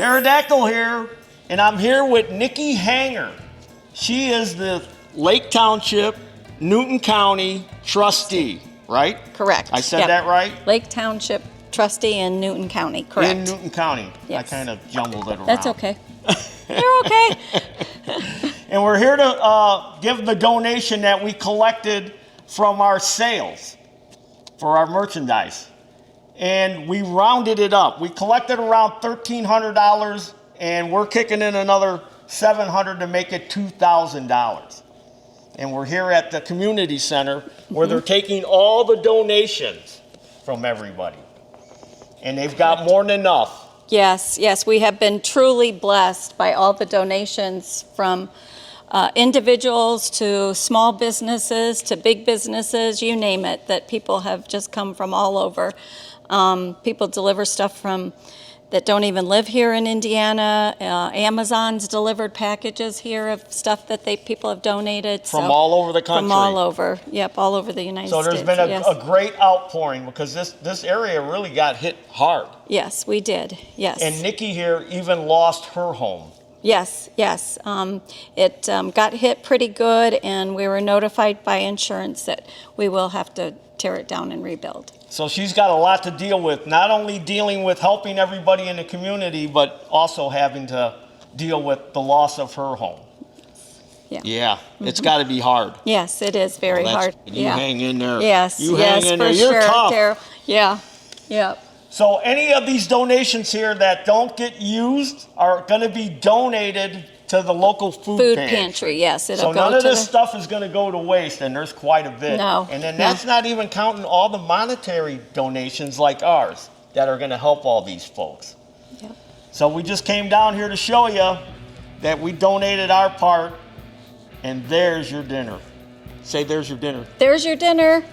Pterodactyl here, and I'm here with Nikki Hanger. She is the Lake Township, Newton County trustee, right? Correct. I said that right? Lake Township trustee in Newton County, correct. In Newton County. Yes. I kind of jumbled it around. That's okay. You're okay. And we're here to give the donation that we collected from our sales for our merchandise. And we rounded it up. We collected around $1,300, and we're kicking in another $700 to make it $2,000. And we're here at the community center where they're taking all the donations from everybody. And they've got more than enough. Yes, we have been truly blessed by all the donations from individuals to small businesses to big businesses, you name it, that people have just come from all over. People deliver stuff from that don't even live here in Indiana. Amazon's delivered packages here of stuff that people have donated. From all over the country. From all over, yep, all over the United States. So there's been a great outpouring because this area really got hit hard. Yes, we did, yes. And Nikki here even lost her home. Yes. It got hit pretty good, and we were notified by insurance that we will have to tear it down and rebuild. So she's got a lot to deal with, not only dealing with helping everybody in the community, but also having to deal with the loss of her home. Yeah. It's got to be hard. Yes, it is very hard. You hang in there. Yes, hang in there. for You're sure, tough. Taryl. Yeah. So any of these donations here that don't get used are going to be donated to the local food pantry. Yes, it'll so go none of to this stuff is going to go to waste, and there's quite a bit. No. And then that's not even counting all the monetary donations like ours that are going to help all these folks. Yep. So we just came down here to show you that we donated our part, and there's your dinner. Say, there's your dinner. There's your dinner.